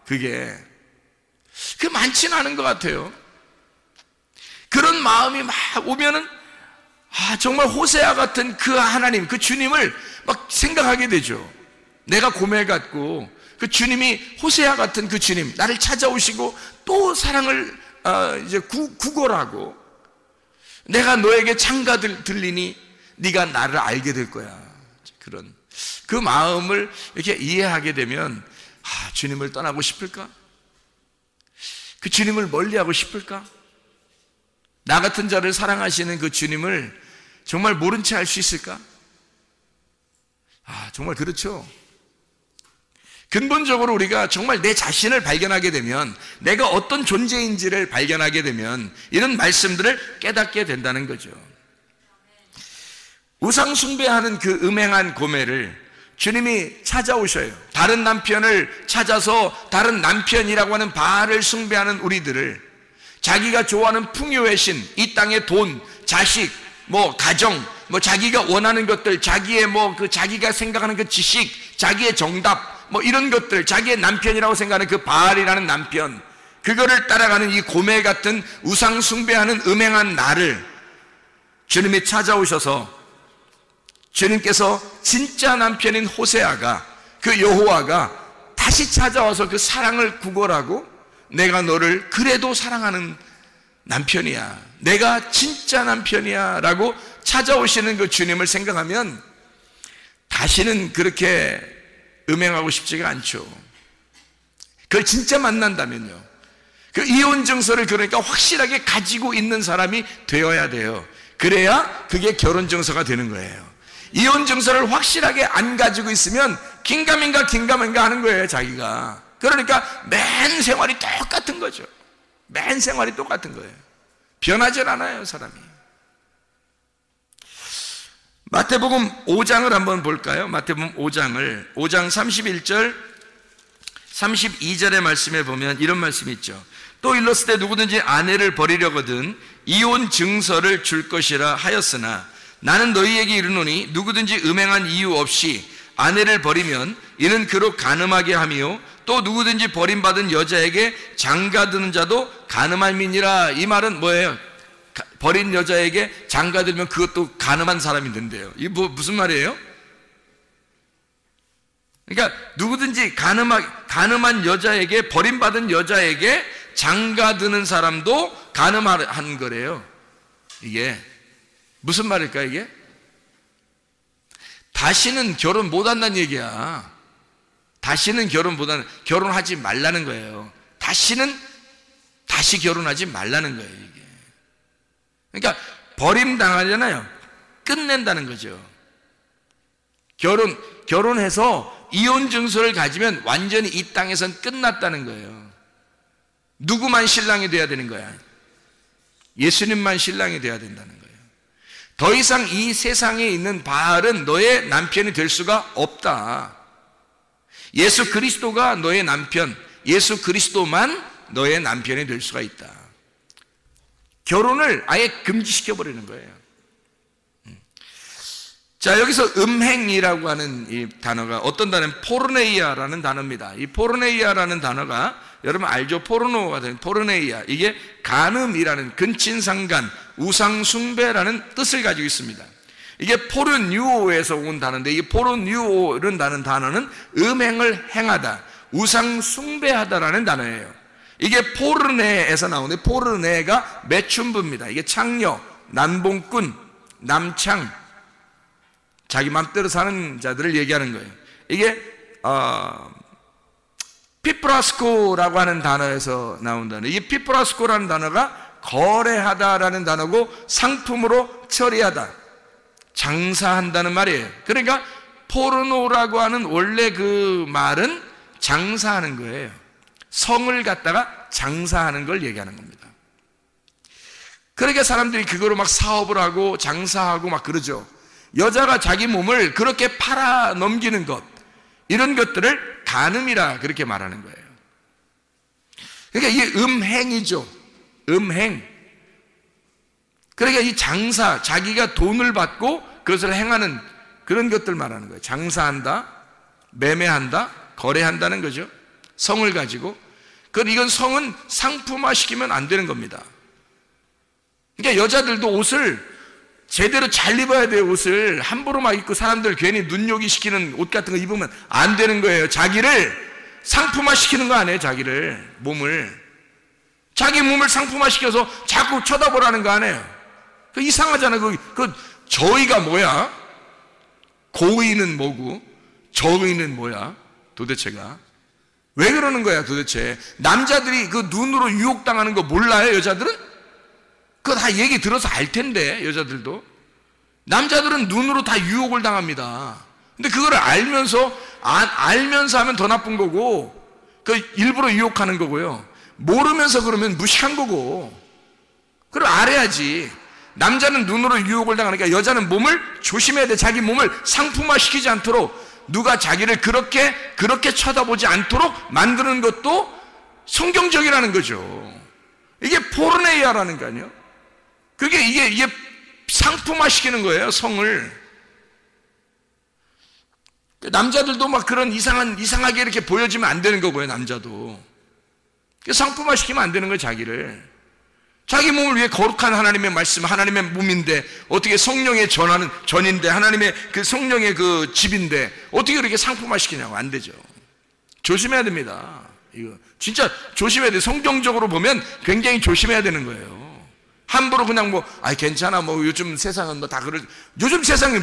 그게 많지는 않은 것 같아요. 그런 마음이 막 오면은 정말 호세아 같은 그 하나님, 그 주님을 막 생각하게 되죠. 내가 고멜 같고 그 주님이 호세아 같은 그 주님, 나를 찾아오시고 또 사랑을 이제 구걸하고 내가 너에게 창가 들리니 네가 나를 알게 될 거야. 그런 그 마음을 이렇게 이해하게 되면 주님을 떠나고 싶을까? 그 주님을 멀리하고 싶을까? 나 같은 자를 사랑하시는 그 주님을 정말 모른 채 할 수 있을까? 정말 그렇죠. 근본적으로 우리가 정말 내 자신을 발견하게 되면, 내가 어떤 존재인지를 발견하게 되면 이런 말씀들을 깨닫게 된다는 거죠. 우상 숭배하는 그 음행한 고멜을 주님이 찾아오셔요. 다른 남편을 찾아서 다른 남편이라고 하는 바알을 숭배하는 우리들을, 자기가 좋아하는 풍요의 신, 이 땅의 돈, 자식, 가정, 자기가 원하는 것들, 자기의 자기가 생각하는 그 지식, 자기의 정답, 이런 것들, 자기의 남편이라고 생각하는 그 바알이라는 남편, 그거를 따라가는 이 고멜 같은 우상 숭배하는 음행한 나를 주님이 찾아오셔서, 주님께서 진짜 남편인 호세아가, 그 여호와가 다시 찾아와서 그 사랑을 구걸하고, 내가 너를 그래도 사랑하는 남편이야, 내가 진짜 남편이야 라고 찾아오시는 그 주님을 생각하면 다시는 그렇게 음행하고 싶지가 않죠. 그걸 진짜 만난다면요, 그 이혼 증서를 그러니까 확실하게 가지고 있는 사람이 되어야 돼요. 그래야 그게 결혼 증서가 되는 거예요. 이혼 증서를 확실하게 안 가지고 있으면 긴가민가 하는 거예요, 자기가. 그러니까 맨 생활이 똑같은 거죠. 맨 생활이 똑같은 거예요. 변하질 않아요, 사람이. 마태복음 5장을 한번 볼까요? 마태복음 5장 31절 32절의 말씀에 보면 이런 말씀이 있죠. 또 일렀을 때 누구든지 아내를 버리려거든 이혼 증서를 줄 것이라 하였으나 나는 너희에게 이르노니 누구든지 음행한 이유 없이 아내를 버리면 이는 그로 간음하게 하며 또 누구든지 버림받은 여자에게 장가드는 자도 간음함이니라. 이 말은 뭐예요? 버린 여자에게 장가들면 그것도 간음한 사람이 된대요. 이게 무슨 말이에요? 그러니까 누구든지 간음한 여자에게, 버림받은 여자에게 장가드는 사람도 간음한 거래요. 이게 무슨 말일까? 이게 다시는 결혼 못한다는 얘기야. 다시는 결혼하지 말라는 거예요. 다시 결혼하지 말라는 거예요, 이게. 그러니까 버림당하잖아요. 끝낸다는 거죠. 결혼해서 이혼 증서를 가지면 완전히 이 땅에선 끝났다는 거예요. 누구만 신랑이 돼야 되는 거야? 예수님만 신랑이 돼야 된다는 거예요. 더 이상 이 세상에 있는 바알은 너의 남편이 될 수가 없다. 예수 그리스도가 너의 남편, 예수 그리스도만 너의 남편이 될 수가 있다. 결혼을 아예 금지시켜버리는 거예요. 자, 여기서 음행이라고 하는 이 단어가 어떤 단어는 포르네이아라는 단어입니다. 이 포르네이아라는 단어가 여러분 알죠? 포르노가 된 포르네이아, 이게 간음이라는 근친상간, 우상숭배라는 뜻을 가지고 있습니다. 이게 포르뉴오에서 온 단어인데, 이 포르뉴오라는 단어는 음행을 행하다, 우상숭배하다라는 단어예요. 이게 포르네에서 나오는데, 포르네가 매춘부입니다. 이게 창녀, 남봉꾼, 남창, 자기 맘대로 사는 자들을 얘기하는 거예요. 이게 피프라스코라고 하는 단어에서 나온 단어. 이 피프라스코라는 단어가 거래하다라는 단어고, 상품으로 처리하다, 장사한다는 말이에요. 그러니까 포르노라고 하는 원래 그 말은 장사하는 거예요. 성을 갖다가 장사하는 걸 얘기하는 겁니다. 그러니까 사람들이 그거로 막 사업을 하고 장사하고 막 그러죠. 여자가 자기 몸을 그렇게 팔아 넘기는 것, 이런 것들을 간음이라 그렇게 말하는 거예요. 그러니까 이게 음행이죠. 음행. 그러니까 이 장사, 자기가 돈을 받고 그것을 행하는 그런 것들 말하는 거예요. 장사한다, 매매한다, 거래한다는 거죠. 성을 가지고. 이건 성은 상품화 시키면 안 되는 겁니다. 그러니까 여자들도 옷을 제대로 잘 입어야 돼요. 옷을 함부로 막 입고 사람들 괜히 눈요기 시키는 옷 같은 거 입으면 안 되는 거예요. 자기를 상품화 시키는 거 아니에요. 자기를, 자기 몸을 상품화 시켜서 자꾸 쳐다보라는 거 아니에요. 그 이상하잖아요. 그 저의가 뭐야? 고의는 뭐고 저의는 뭐야? 도대체가 왜 그러는 거야 도대체? 남자들이 그 눈으로 유혹당하는 거 몰라요? 여자들은? 그거 다 얘기 들어서 알 텐데. 여자들도 남자들은 눈으로 다 유혹을 당합니다. 근데 그걸 알면서 하면 더 나쁜 거고, 그 일부러 유혹하는 거고요. 모르면서 그러면 무식한 거고. 그걸 알아야지. 남자는 눈으로 유혹을 당하니까 여자는 몸을 조심해야 돼. 자기 몸을 상품화 시키지 않도록, 누가 자기를 그렇게 쳐다보지 않도록 만드는 것도 성경적이라는 거죠. 이게 포르네이아라는 거 아니에요? 이게 상품화 시키는 거예요, 성을. 남자들도 막 그런 이상하게 이렇게 보여지면 안 되는 거고요, 남자도. 상품화 시키면 안 되는 거예요, 자기를. 자기 몸을 위해 거룩한 하나님의 말씀, 하나님의 몸인데, 어떻게 성령의 전인데, 하나님의 그 성령의 그 집인데, 어떻게 그렇게 상품화 시키냐고. 안 되죠. 조심해야 됩니다. 이거 진짜 조심해야 돼요. 성경적으로 보면 굉장히 조심해야 되는 거예요. 함부로 그냥 괜찮아, 요즘 세상은 다 요즘 세상에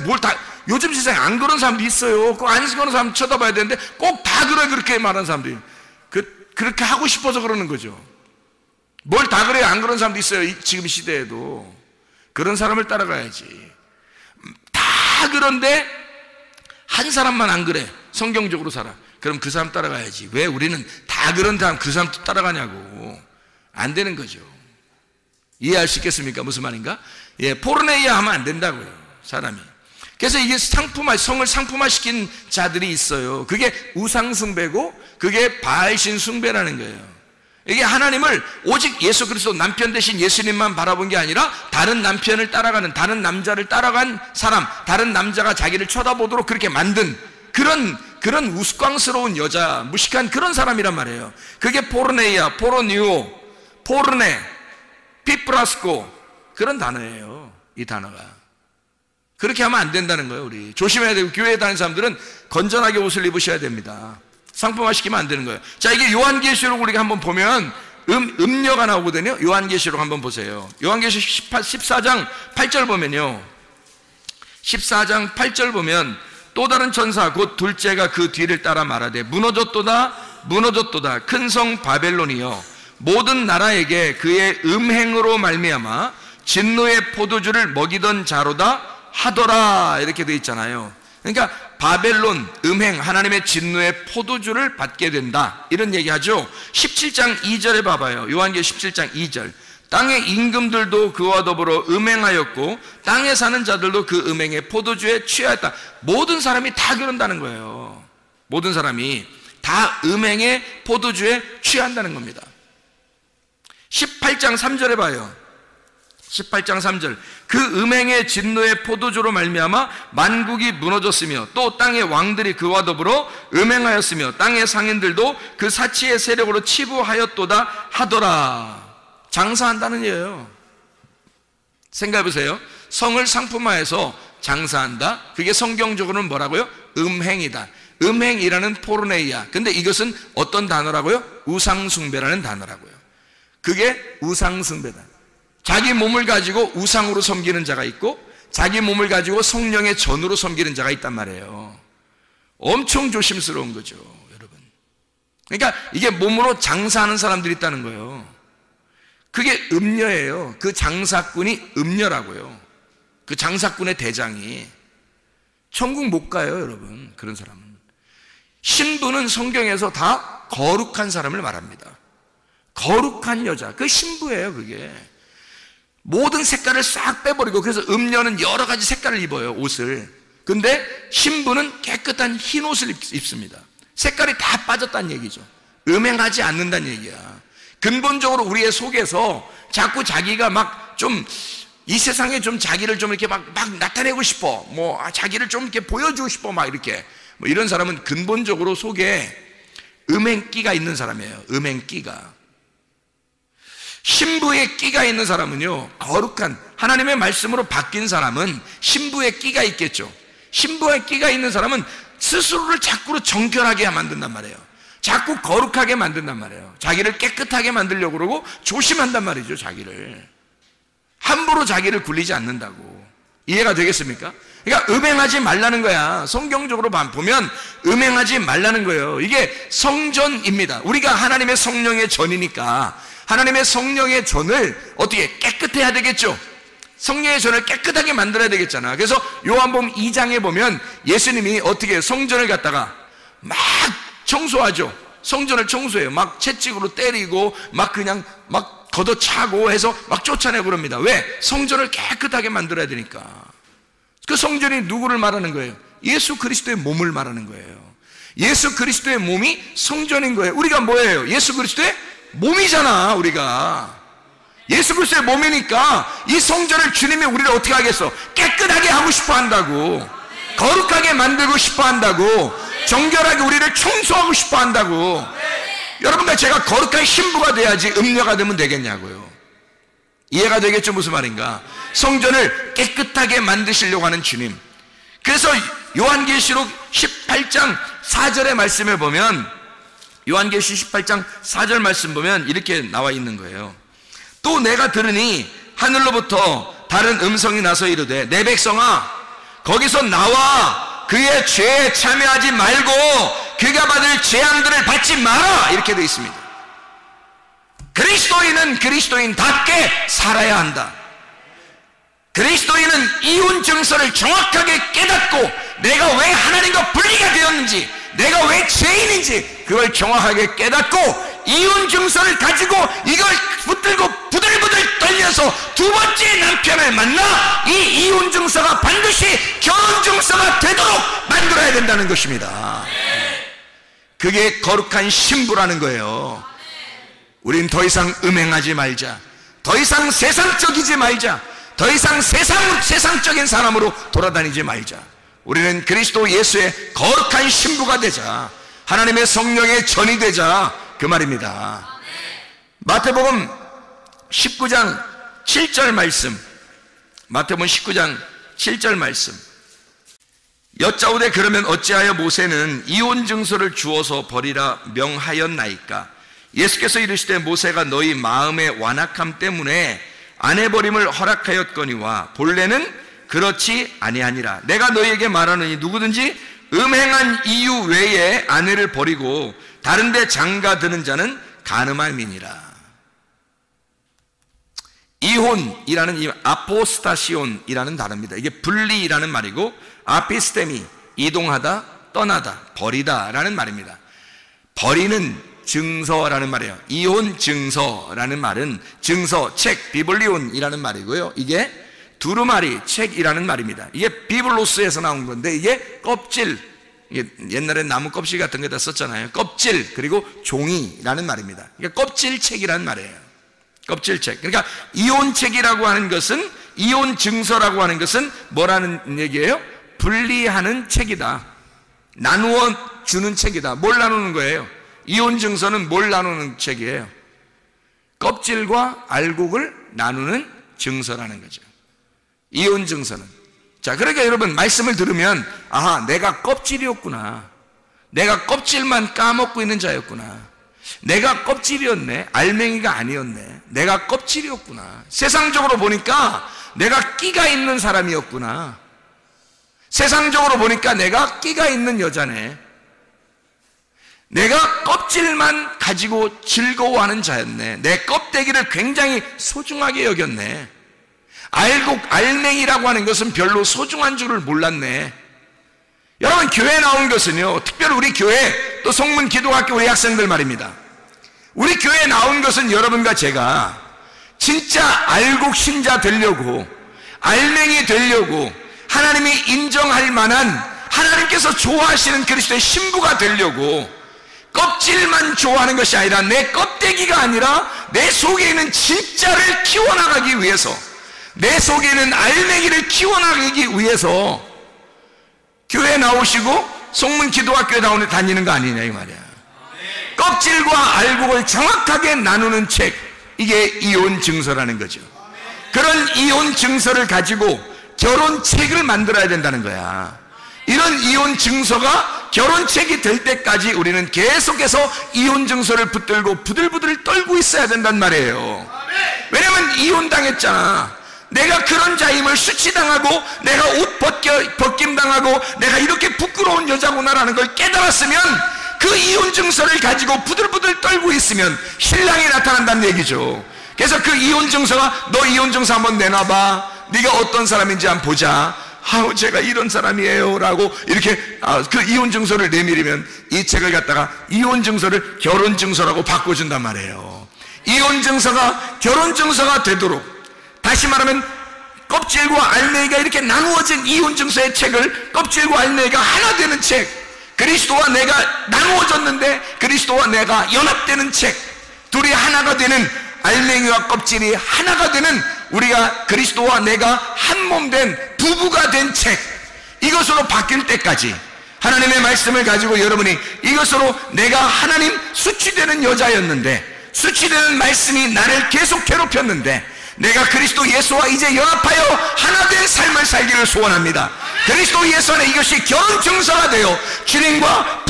요즘 세상에 안 그런 사람도 있어요. 꼭 안 그런 사람 쳐다봐야 되는데, 꼭 다 그렇게 말하는 사람들이. 그렇게 하고 싶어서 그러는 거죠. 뭘 다 그래요? 안 그런 사람도 있어요. 지금 시대에도. 그런 사람을 따라가야지. 다 그런데 한 사람만 안 그래. 성경적으로 살아. 그럼 그 사람 따라가야지. 왜 우리는 다 그런 사람 그 사람 따라가냐고. 안 되는 거죠. 이해할 수 있겠습니까? 무슨 말인가? 포르네이아 하면 안 된다고요, 사람이. 그래서 이게 성을 상품화 시킨 자들이 있어요. 그게 우상숭배고, 그게 바알신 숭배라는 거예요. 이게 하나님을 오직 예수 그리스도 남편 대신 예수님만 바라본 게 아니라, 다른 남편을 따라가는, 다른 남자를 따라간 사람, 다른 남자가 자기를 쳐다보도록 그렇게 만든 그런 우스꽝스러운 여자, 무식한 그런 사람이란 말이에요. 그게 포르네이아, 포르니오, 포르네, 피프라스코, 그런 단어예요. 이 단어가. 그렇게 하면 안 된다는 거예요. 우리 조심해야 되고, 교회에 다니는 사람들은 건전하게 옷을 입으셔야 됩니다. 상품화 시키면 안 되는 거예요. 자, 이게 요한계시록 우리가 한번 보면 음녀가 나오거든요. 요한계시록 한번 보세요. 요한계시록 14장 8절 보면요, 14장 8절 보면, 또 다른 천사 곧 둘째가 그 뒤를 따라 말하되, 무너졌도다 무너졌도다 큰 성 바벨론이여, 모든 나라에게 그의 음행으로 말미암아 진노의 포도주를 먹이던 자로다 하더라. 이렇게 되어 있잖아요. 그러니까 바벨론, 음행, 하나님의 진노의 포도주를 받게 된다, 이런 얘기하죠. 17장 2절에 봐봐요. 요한계시록 17장 2절. 땅의 임금들도 그와 더불어 음행하였고, 땅에 사는 자들도 그 음행의 포도주에 취하였다. 모든 사람이 다 그런다는 거예요. 모든 사람이 다 음행의 포도주에 취한다는 겁니다. 18장 3절에 봐요. 18장 3절. 그 음행의 진노의 포도주로 말미암아 만국이 무너졌으며, 또 땅의 왕들이 그와 더불어 음행하였으며, 땅의 상인들도 그 사치의 세력으로 치부하였도다 하더라. 장사한다는 얘기예요. 생각해 보세요. 성을 상품화해서 장사한다. 그게 성경적으로는 뭐라고요? 음행이다. 음행이라는 포르네이아. 근데 이것은 어떤 단어라고요? 우상숭배라는 단어라고요. 그게 우상숭배다. 자기 몸을 가지고 우상으로 섬기는 자가 있고, 자기 몸을 가지고 성령의 전으로 섬기는 자가 있단 말이에요. 엄청 조심스러운 거죠, 여러분. 그러니까 이게 몸으로 장사하는 사람들이 있다는 거예요. 그게 음녀예요. 그 장사꾼이 음녀라고요. 그 장사꾼의 대장이. 천국 못 가요, 여러분. 그런 사람은. 신부는 성경에서 다 거룩한 사람을 말합니다. 거룩한 여자, 그 신부예요. 그게 모든 색깔을 싹 빼버리고, 그래서 음녀는 여러 가지 색깔을 입어요, 옷을. 근데 신부는 깨끗한 흰 옷을 입습니다. 색깔이 다 빠졌다는 얘기죠. 음행하지 않는다는 얘기야. 근본적으로 우리의 속에서 자꾸 자기가 막 좀 이 세상에 좀 자기를 좀 이렇게 막 나타내고 싶어, 자기를 좀 이렇게 보여주고 싶어, 막 이렇게, 이런 사람은 근본적으로 속에 음행기가 있는 사람이에요. 음행기가. 신부의 끼가 있는 사람은요, 거룩한 하나님의 말씀으로 바뀐 사람은 신부에 끼가 있겠죠. 신부에 끼가 있는 사람은 스스로를 자꾸 정결하게 만든단 말이에요. 자꾸 거룩하게 만든단 말이에요. 자기를 깨끗하게 만들려고 그러고 조심한단 말이죠. 자기를 함부로 자기를 굴리지 않는다고. 이해가 되겠습니까? 그러니까 음행하지 말라는 거야. 성경적으로 보면 음행하지 말라는 거예요. 이게 성전입니다. 우리가 하나님의 성령의 전이니까 하나님의 성령의 전을 어떻게 깨끗해야 되겠죠. 성령의 전을 깨끗하게 만들어야 되겠잖아. 그래서 요한복음 2장에 보면 예수님이 어떻게 성전을 갖다가 막 청소하죠. 성전을 청소해요. 막 채찍으로 때리고 막 그냥 막 걷어차고 해서 막 쫓아내고 그럽니다. 왜? 성전을 깨끗하게 만들어야 되니까. 그 성전이 누구를 말하는 거예요? 예수 그리스도의 몸을 말하는 거예요. 예수 그리스도의 몸이 성전인 거예요. 우리가 뭐예요? 예수 그리스도의 몸이잖아. 우리가 예수 그리스도의 몸이니까 이 성전을 주님이 우리를 어떻게 하겠어? 깨끗하게 하고 싶어 한다고. 거룩하게 만들고 싶어 한다고. 정결하게 우리를 청소하고 싶어 한다고. 여러분과 제가 거룩한 신부가 돼야지 음녀가 되면 되겠냐고요. 이해가 되겠죠? 무슨 말인가? 성전을 깨끗하게 만드시려고 하는 주님. 그래서 요한계시록 18장 4절의 말씀에 보면, 요한계시 18장 4절 말씀 보면 이렇게 나와 있는 거예요. 또 내가 들으니 하늘로부터 다른 음성이 나서 이르되 내 백성아 거기서 나와 그의 죄에 참여하지 말고 그가 받을 재앙들을 받지 마라. 이렇게 되어 있습니다. 그리스도인은 그리스도인답게 살아야 한다. 그리스도인은 이혼 증서를 정확하게 깨닫고 내가 왜 하나님과 분리가 되었는지, 내가 왜 죄인인지 그걸 정확하게 깨닫고 이혼 증서를 가지고 이걸 붙들고 부들부들 떨려서 두 번째 남편을 만나 이 이혼 증서가 반드시 결혼 증서가 되도록 만들어야 된다는 것입니다. 그게 거룩한 신부라는 거예요. 우린 더 이상 음행하지 말자. 더 이상 세상적이지 말자. 더 이상 세상적인 사람으로 돌아다니지 말자. 우리는 그리스도 예수의 거룩한 신부가 되자. 하나님의 성령의 전이 되자. 그 말입니다. 마태복음 19장 7절 말씀. 마태복음 19장 7절 말씀. 여짜오되 그러면 어찌하여 모세는 이혼 증서를 주어서 버리라 명하였나이까? 예수께서 이르시되 모세가 너희 마음의 완악함 때문에 아내 버림을 허락하였거니와 본래는 그렇지 아니하니라. 내가 너희에게 말하노니 누구든지 음행한 이유 외에 아내를 버리고 다른 데 장가드는 자는 간음함이니라. 이혼이라는 이 아포스타시온이라는 단어입니다. 이게 분리라는 말이고 아피스테미, 이동하다, 떠나다, 버리다 라는 말입니다. 버리는 증서라는 말이에요. 이혼 증서라는 말은 증서, 책, 비블리온이라는 말이고요. 이게 두루마리, 책이라는 말입니다. 이게 비블로스에서 나온 건데 이게 껍질, 옛날에 나무 껍질 같은 거다 썼잖아요. 껍질, 그리고 종이라는 말입니다. 이게 껍질책이라는 말이에요. 껍질책. 그러니까 이혼책이라고 하는 것은, 이혼 증서라고 하는 것은 뭐라는 얘기예요? 분리하는 책이다. 나누어 주는 책이다. 뭘 나누는 거예요? 이혼 증서는 뭘 나누는 책이에요? 껍질과 알곡을 나누는 증서라는 거죠. 이혼 증서는. 자, 그러니까 여러분 말씀을 들으면 아하, 내가 껍질이었구나. 내가 껍질만 까먹고 있는 자였구나. 내가 껍질이었네. 알맹이가 아니었네. 내가 껍질이었구나. 세상적으로 보니까 내가 끼가 있는 사람이었구나. 세상적으로 보니까 내가 끼가 있는 여자네. 내가 껍질만 가지고 즐거워하는 자였네. 내 껍데기를 굉장히 소중하게 여겼네. 알곡, 알맹이라고 하는 것은 별로 소중한 줄을 몰랐네. 여러분, 교회에 나온 것은요, 특별히 우리 교회, 또 성문 기도학교 우리 학생들 말입니다. 우리 교회에 나온 것은 여러분과 제가 진짜 알곡 신자 되려고, 알맹이 되려고, 하나님이 인정할 만한, 하나님께서 좋아하시는 그리스도의 신부가 되려고, 껍질만 좋아하는 것이 아니라 내 껍데기가 아니라 내 속에 있는 진짜를 키워나가기 위해서, 내 속에 있는 알맹이를 키워나가기 위해서 교회에 나오시고 성문 기도학교에 다니는 거 아니냐 이 말이야. 껍질과 알곡을 정확하게 나누는 책, 이게 이혼 증서라는 거죠. 그런 이혼 증서를 가지고 결혼책을 만들어야 된다는 거야. 이런 이혼 증서가 결혼책이 될 때까지 우리는 계속해서 이혼 증서를 붙들고 부들부들 떨고 있어야 된단 말이에요. 왜냐면 이혼당했잖아. 내가 그런 자임을 수치당하고 내가 옷 벗김당하고 내가 이렇게 부끄러운 여자구나라는 걸 깨달았으면 그 이혼 증서를 가지고 부들부들 떨고 있으면 신랑이 나타난다는 얘기죠. 그래서 그 이혼 증서가 너 이혼 증서 한번 내놔봐. 네가 어떤 사람인지 한번 보자. 아우 제가 이런 사람이에요 라고 이렇게 그 이혼 증서를 내밀으면 이 책을 갖다가 이혼 증서를 결혼 증서라고 바꿔준단 말이에요. 이혼 증서가 결혼 증서가 되도록, 다시 말하면 껍질과 알맹이가 이렇게 나누어진 이혼 증서의 책을 껍질과 알맹이가 하나 되는 책, 그리스도와 내가 나누어졌는데 그리스도와 내가 연합되는 책, 둘이 하나가 되는, 알맹이와 껍질이 하나가 되는, 우리가 그리스도와 내가 한 몸 된 부부가 된 책, 이것으로 바뀔 때까지 하나님의 말씀을 가지고 여러분이 이것으로 내가 하나님 수치되는 여자였는데, 수치되는 말씀이 나를 계속 괴롭혔는데 내가 그리스도 예수와 이제 연합하여 하나 된 삶을 살기를 소원합니다. 그리스도 예수 안에 이것이 결혼 증서가 되어 주님과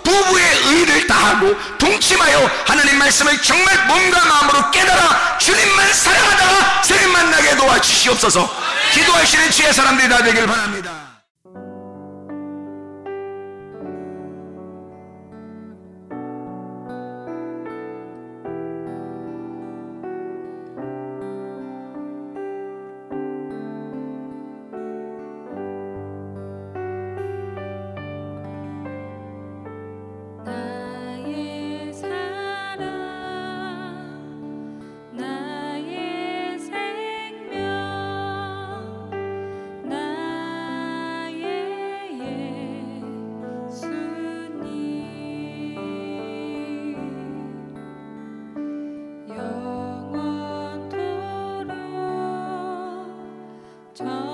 부부의 의를 다하고 동침하여 하나님 말씀을 정말 몸과 마음으로 깨달아 주님만 사랑하다가 주님 만나게 도와주시옵소서. 기도하시는 주의 사람들이 다 되길 바랍니다. 영원토록